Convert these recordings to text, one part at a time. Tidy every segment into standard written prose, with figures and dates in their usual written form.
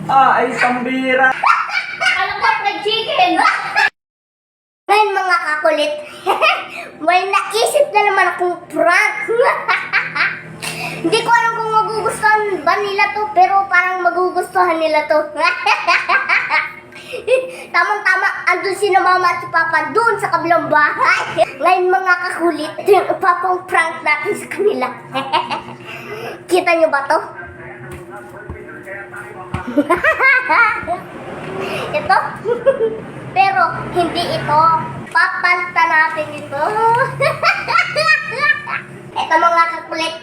Ay pambira. Alam ko, fried chicken. Ngayon mga kakulit, may naisip na naman akong prank. Hindi ko alam kung magugustuhan ba nila to, pero parang magugustuhan nila to. Tamang-tama, andun si mama at si papa doon sa kabilang bahay. Ngayon mga kakulit, ito yung ipapang prank natin sa kanila. Kita nyo ba to? Ito? Pero hindi ito. Papalta natin ito. Ito mga kakulit.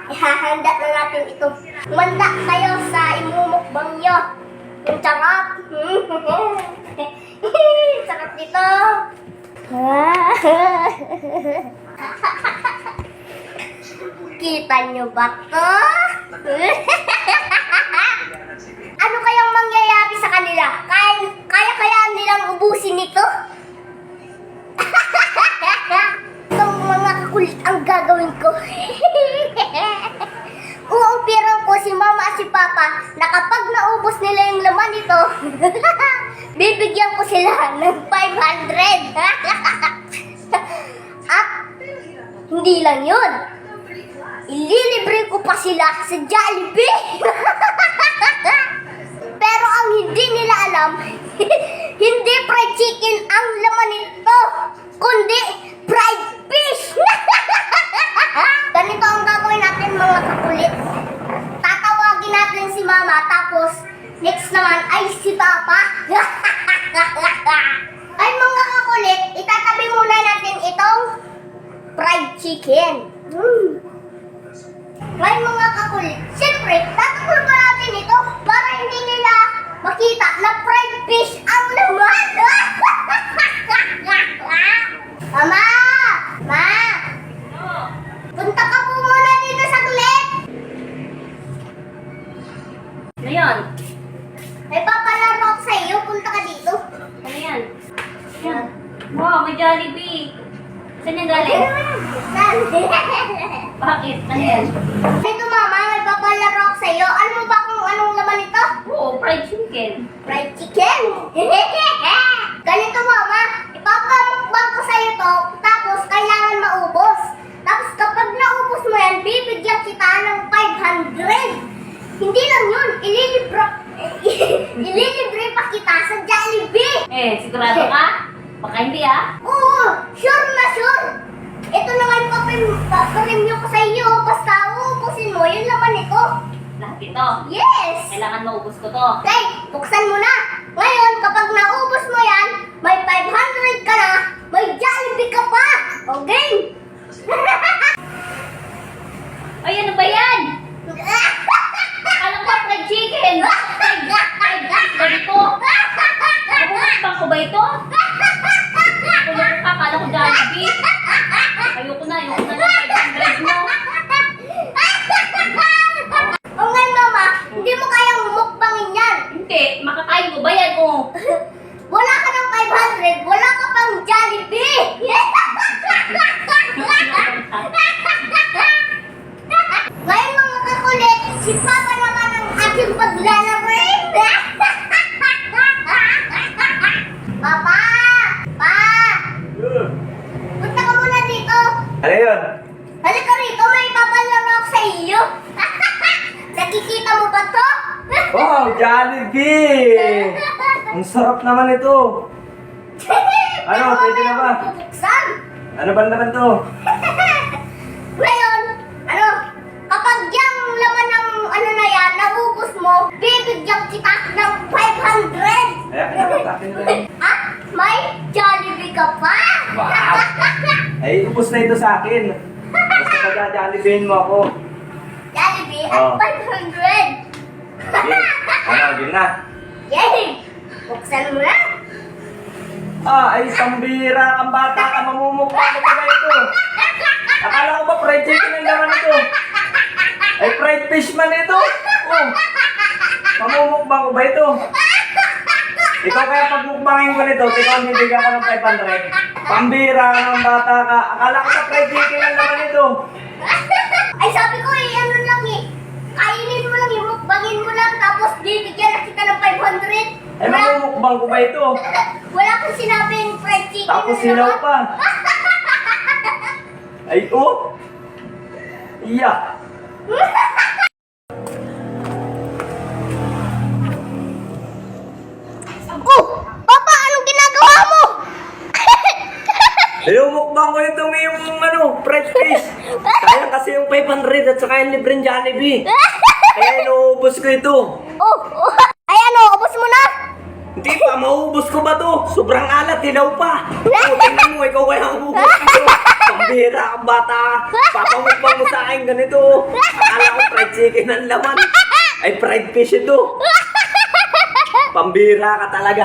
Ihahanda na natin ito. Manda kayo sa imumukbang nyo. Yung sarap. Sarap dito. Kita nyo ba to? Ano kayang mangyayari sa kanila? Kaya nilang ubusin ito? Itong mga kakulit ang gagawin ko. Uumpiran ko si mama at si papa na kapag naubos nila yung laman nito, bibigyan ko sila ng 500. At hindi lang yun. Ililibre ko pa sila sa Jollibee. Pero ang hindi nila alam, hindi fried chicken ang laman nito, kundi fried fish. Ganito ang gagawin natin mga kakulit. Tatawagin natin si mama, tapos next naman ay si papa. Ay mga kakulit, itatabi muna natin itong fried chicken. Ngayon mga kakulit, siyempre, tataklo pa natin ito para hindi nila makita na fried fish ang laman. Mama! Ma! Punta ka po muna dito saglit. Ano yan? May papalaro ako sa iyo, punta ka dito. Ano yan? Yan. Wow, may Jollibee. Saan yung galing? Bakit? Ano yan? Dito mama, may papalaro ako sa iyo. Ano mo ba kung anong laman ito? Oo, fried chicken. Fried chicken! Ganito mama, ipapamukbang ko sa'yo to, tapos kailangan maubos. Tapos kapag naubos mo yan, bibigyan kita ng 500. Hindi lang yun, ililibre pa kita sa Jollibee. Sigurado ka? Baka hindi Oo, sure na sure. Ito na nga yung papremyo ko sa iyo, basta uubusin mo, yun laman ito. Lahat ito. Yes! Kailangan maubos ko to. Okay, buksan mo na. Ngayon, kapag naubos mo yan, may 500 ka na, may Jollibee ka pa. Okay? Ay, ano ba yan? Alam ko, fried chicken. Fried ganito. Nabubukbang ko ba ito? Akala ko Jollibee. Ayoko na ng 500 mo. O ngayon, mama, hindi mo kayang mukbangin yan. Hindi, makakain ko ba yan? Oh. Wala ka ng 500, wala ka pang Jollibee. Ngayon mga kakulit, si Papa naman ang aking paglalaro. Papa! Pa! Punta ka muna dito. Ano yun? Halika rito, may papalaro ako sa iyo. Nakikita mo ba to? Wow, Jollibee! Ang sarap naman ito. Ano, pwede na ba? Bubuksan. Ano ba naman to? Ngayon, kapag yung laman ng na yan, naubos mo, bibigyan kita ng 500. Kaya akin na lang. At may Jollibee ka pa. Wow! Ay, ubos na ito sa akin. Basta pagka-Jollibeein mo ako. Jollibee Oh. at 500. Sige. Ano, yun na. Yay! Buksan mo na. Ay pambira kang bata ka, mamumukbang mo ba ito? Akala ko ba fried chicken ang laman ito? Ay fried fish man ito. Oh. Mamumukbang ko ba ito? Ikaw kaya pagmukbangin ko nito, ikaw hindi ka ng 500. Pambira ng bata ka. Akala ko ba fried chicken ang laman ito? Ay sabi ko ano lang eh. Kainin mo lang, mukbangin mo lang, tapos Ay, mamumukbang ko ba ito? Wala kang sinabing fried chicken. Tapos na silaw naman. pa. Ay, oh. Iya. Oh! Papa, anong ginagawa mo? Mukbang ko itong yung fried fish. Kaya kasi yung 500 at saka yung libreng Jollibee. Kaya inuubos ko ito. Oh! Ay ano, ubos mo na? Hindi pa, maubos ko ba to? Sobrang alat, hilaw pa. Oh, tingnan mo, ikaw kaya ang ubos ito. Pambira kang bata. Papamukbang mo sa akin ganito. Akala ko fried chicken ang laman. Ay, fried fish ito. Pambira ka talaga.